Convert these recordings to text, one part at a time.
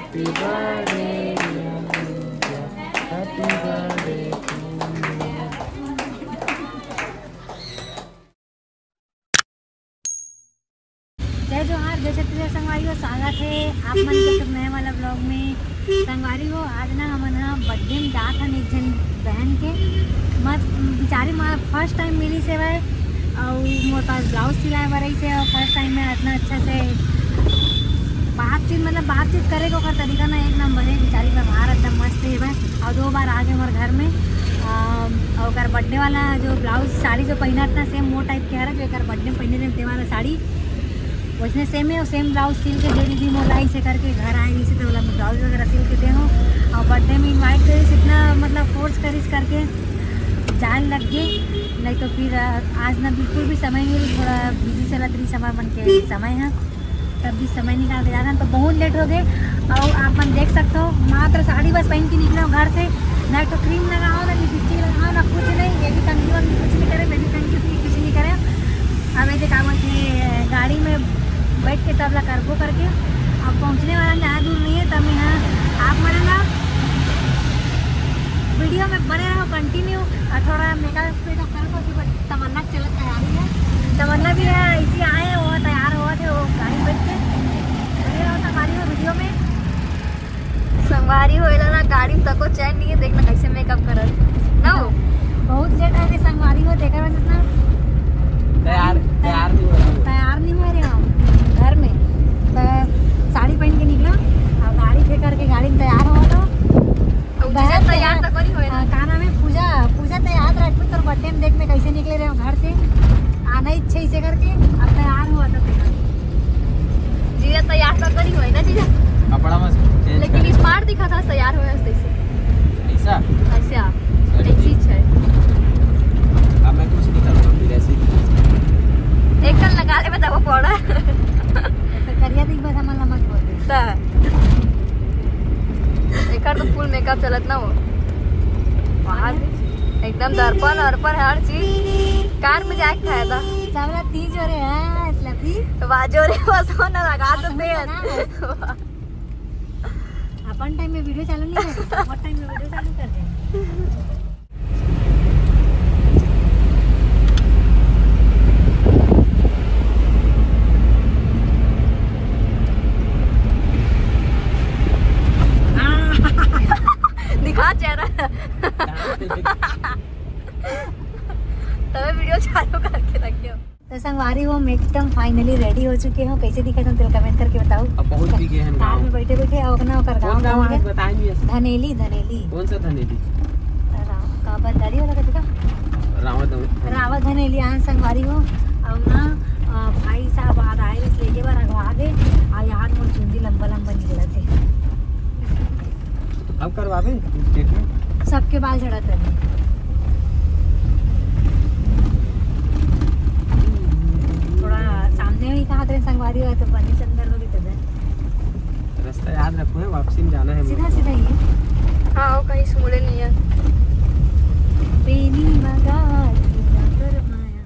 Happy birthday happy birthday. जय जोहार, जय छत्तीसगढ़ संगवारी हो। स्वागत है आप मन के नए वाला ब्लॉग में। संगवारी हो आज ना हमन बर्थडे में जात हन एक जन बहन के। मत बेचारी फर्स्ट टाइम मिली से भाई और मोर पास ब्लाउज सिलाए बरई से और फर्स्ट टाइम में इतना अच्छा से बातचीत करे को तरीका ना एक नंबर है। बेचारी व्यवहार एकदम मस्त है भाई। और 2 बार आ गए हमारे घर में और बर्थडे वाला जो ब्लाउज साड़ी जो पहना था सेम वो टाइप के है जो एक बर्थडे में पहने थे वाला साड़ी उसने सेम है और सेम ब्लाउज सिल के दे दी थी मोलाई से करके। घर आए इसी तो बोला ब्लाउज वगैरह सिल के दे हो और बर्थडे में इन्वाइट करीस इतना फोर्स करीस करके जान लग गई। नहीं तो फिर आज ना बिल्कुल भी समय नहीं, थोड़ा बिजी चला रही समय बन के समय है तब भी समय निकाल के जाना तो बहुत लेट हो गए। और आप मन देख सकते हो मात्र साड़ी बस पहन के निकले हो घर से। ना तो क्रीम लगाओ ना लिपस्टिक लगाओ ना कुछ नहीं, ये भी कंगी वंगी कुछ नहीं करे, बेबी कंगी कुछ नहीं करे। अब ऐसे काम होती गाड़ी में बैठ के सब ला करबो करके अब पहुँचने वाला ज़्यादा दूर नहीं है। तब यहाँ आप मरे ना वीडियो में बने रहो कंटिन्यू और थोड़ा मेकअप करो कि तमन्ना चलत तैयारी है। तमन्ना भी है इसी आए वो तैयार हुआ थे वो गाड़ी बैठ के बने रहो संगवारी हो वीडियो में। संगवारी हो ना गाड़ी में तको चैन नहीं है, देखना कैसे मेकअप करत ना हो। बहुत लेट आए थे संगवारी हो देखा वजह ना तैयार नहीं हुए रे हम घर में। तो साड़ी पहन के निकला और गाड़ी थे करके गाड़ी में तैयार हुआ तो तैयार तक नहीं हुए ना। का नाम है पूजा तैयार रख तो बर्थडे में देखने कैसे निकले रहे घर से आना इच्छा इसे करके अब तैयार हुआ था। जीजा तैयार तक नहीं हुए ना जीजा कपड़ा मस्त लेकिन स्मार्ट दिखा था तैयार हुए ऐसा ऐसा ऐसी है। अब मैं कुछ नहीं करता फिर ऐसे एक कल लगा ले बताओ पड़ा तो करिया दिख बस हमारा मत बोल एक तो फुल मेकअप चलत ना हो वहाँ एकदम दर्पण अर्पण हर चीज कार में जाके खाया था सामने 3 जोरे हैं लफी बाजो रे बस ना लगा तो दे अपन टाइम में वीडियो चालू नहीं करते अपन टाइम में वीडियो चालू करते हैं। दिखा चेहरा तब वीडियो चालू करके रखियो। तो संगवारी हो हम एकदम फाइनली रेडी हो चुके हो। कैसे दिखे तुम दिल कमेंट करके बताओ। अब पहुंच भी गए हैं कार में बैठे बैठे और अपना कर कौन गांव है बताएंगे। धनेली कौन सा धनेली का बंदारी वाला कति का रावत धनेली आन संगवारी हो और ना भाई साहब आ आए इसलिए के बार अगवा गए और यहाँ मोर चुंदी लंबा लंबा निकला थे। अब करवावे स्टेट में सबके बाल झड़त रहे। थोड़ा सामने ही कहा थे संगवारी हो तो बनी चंदर होगी तो रास्ता याद रखो है वापसी में जाना है सीधा सीधा ही हाँ वो कहीं सुमड़े नहीं है। बेनी मगा कर माया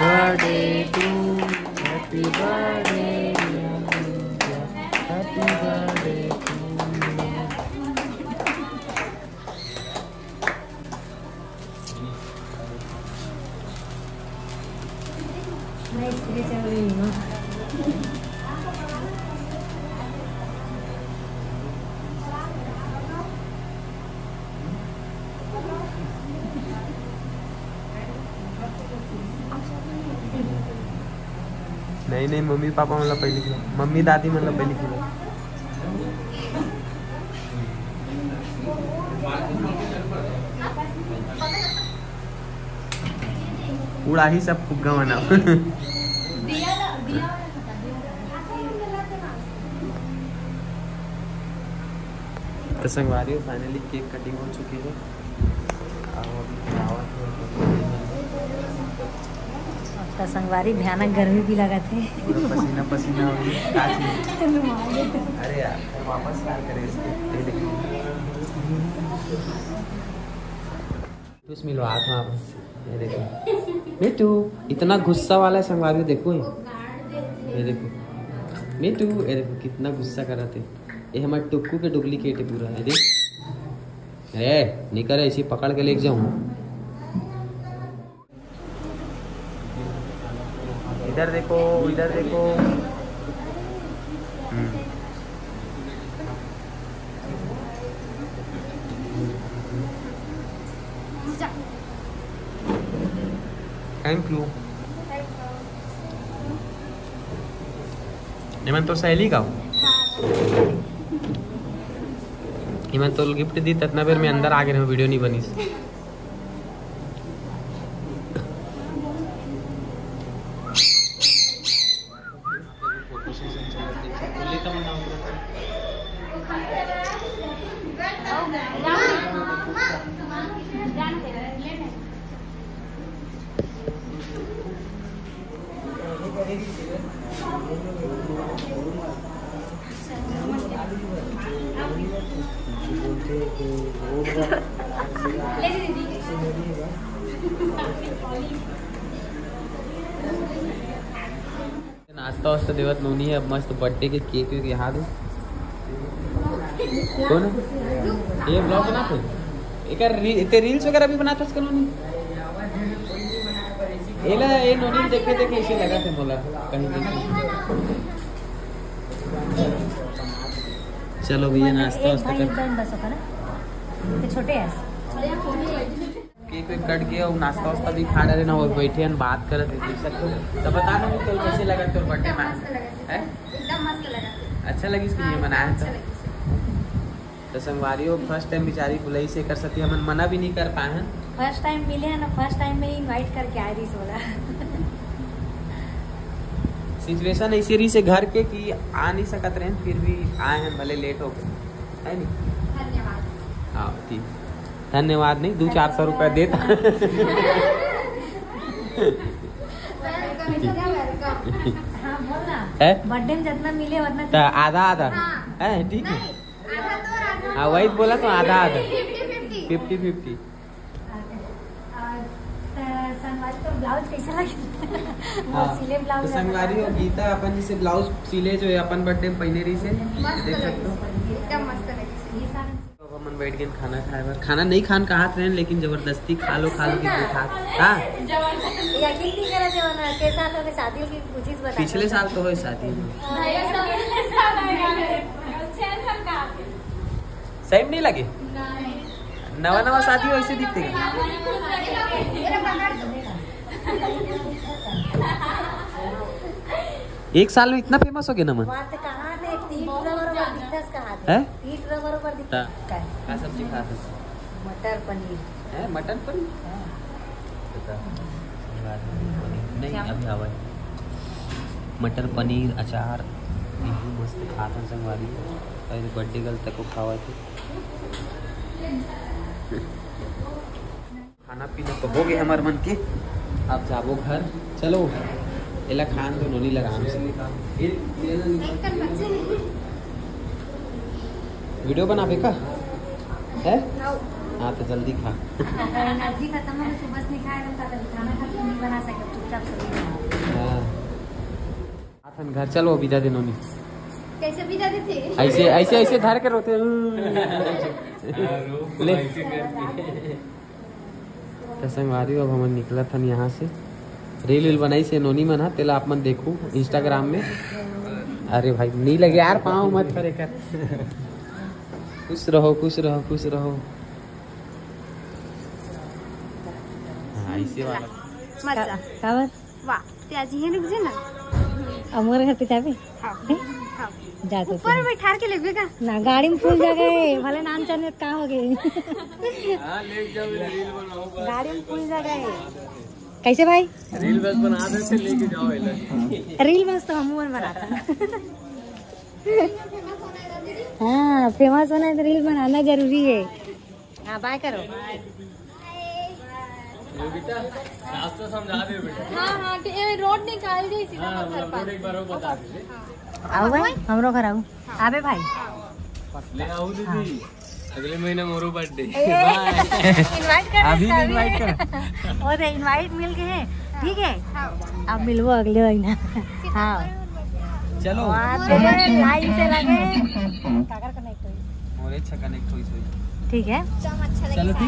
birthday to happy birthday happy birthday मैं इसलिए चल रही हूँ। नहीं मम्मी पापा मतलब पहले खिला मम्मी दादी मतलब पहले खिला पूरा ही सब फुग्गा बना तो संगवारी फाइनली केक कटिंग हो चुकी है। तो संगवारी भयानक गर्मी भी लगा थे। पूरा पसीना पसीना हो गया। क्या चीज़? रुमाल दे दो। अरे यार वापस क्या करें इसको? ये देखो कुछ मिलो हाथ में वापस। ये देखो मिट्टू इतना गुस्सा वाला है संगवारी, देखो ये देखो मिट्टू, ये देखो कितना गुस्सा कर रहे थे। ये हमारे टुक्कू के डुप्लीकेट है पूरा। ये देख अरे नहीं करे इसी पकड़ के लेके जाऊँ। इधर देखो इधर देखो। Thank you. मैं तो सहेली का हूँ। मैं तो गिफ्ट दी ततना बेर में अंदर आ गए, वीडियो नहीं बनी। नाश्ता वास्ता देवत नोनी है। अब मस्त बर्थडे के केक वेक यहाँ दे। कौन है ये ब्लॉग बना थे रील्स वगैरह भी बनाता इसका नोनी। ये नोनी देखे देखे इसे लगा थे बोला कहीं देखे। चलो भैया नाश्ता वास्ता कर। छोटे हैं केक वेक कट गया और नाश्ता वास्ता भी खा रहे ना और बैठे हैं बात कर रहे थे। तो बता दो तो कैसे लगा तो बर्थडे में है? एकदम मस्त लगा। अच्छा लगी इसके लिए मनाया था। तो संगवारी हो फर्स्ट टाइम बेचारी बुलाई से कर सकती, हम मना भी नहीं कर पाए हैं। फर्स्ट टाइम मिले हैं ना, फर्स्ट टाइम में इनवाइट करके आए रही सोला। सिचुएशन ऐसी रही से घर के कि आ नहीं सकत रहे, फिर भी आए हैं भले लेट हो गए है नहीं। धन्यवाद। हाँ ठीक, धन्यवाद नहीं 200-400 रुपया देता। हाँ बोल ना, है बर्थडे में जितना मिले उतना आधा आधा है ठीक है। हाँ वही बोला तो आधा आधा 50-50। संगवारी तो ब्लाउज कैसा लगे? सिले तो ब्लाउज संगवारी हो गीता अपन जैसे ब्लाउज सिले जो है अपन बर्थडे में पहने रही से देख सकते हो। एकदम मस्त लगी। तो अपन बैठ के खाना खाए बार खाना नहीं खान कहा थे लेकिन जबरदस्ती खा लो की खा। हाँ यकीन नहीं करा जब के साथ होके शादी की कुछ चीज बता। पिछले साल तो हो शादी सही नहीं लगे। नवा नवा शादी हो ऐसे दिखते हैं। एक साल में इतना फेमस हो गया ना मन। क्या सब्जी खा मटर पनीर है? मटन पनीर नहीं अभी हवा है। मटर पनीर अचार मस्त खाता संगवारी। पहले बर्थडे गल तक को खावा थे। खाना पीना तो हो गया हमारे मन के। अब जाबो घर। चलो एला खान तो नोनी लगा वीडियो बनावे का है। हाँ तो जल्दी खा। एनर्जी खत्म हो गई, बस नहीं खाएगा खाना खा नहीं बना सके चुपचाप सो। हाँ घर चलो विदा दे नोनी। कैसे विदा देते? ऐसे ऐसे ऐसे धर के रोते ले। तो संगवारी अब हम निकला था यहाँ से। रील बनाई से नोनी मना तेला आप मन देखो इंस्टाग्राम में। अरे भाई नहीं लगे यार पाँव मत करे कर। खुश रहो खुश रहो खुश रहो। हाँ ऐसे वाला मजा काबर वाह त्याजी है ना ना अमर घर पे जाबे जा तो ऊपर बैठा के लेबे का ना गाड़ी में फूल जा गए भले नाम चलने का हो गए। हाँ ले जाओ रील बनाओ गाड़ी में फूल जा गए कैसे भाई? रील बस बना दे से लेके जाओ। रील बस तो हम बनाता। हाँ फेमस होना है तो रील बनाना जरूरी है। हाँ बाय करो। रास्ता समझा दे बेटा। हाँ हाँ रोड निकाल दी सीधा घर पर। एक बार और बता दे। आओ भाई हमरो घर आओ आबे भाई ले आओ दीदी अगले महीने मोरू बर्थडे। इनवाइट कर अभी इनवाइट कर। और इनवाइट मिल गए हैं ठीक है अब मिलवो अगले महीना। हाँ चलो लाइन से लगे काकर कनेक्ट हुई और अच्छा कनेक्ट हुई ठीक है अच्छा चलो।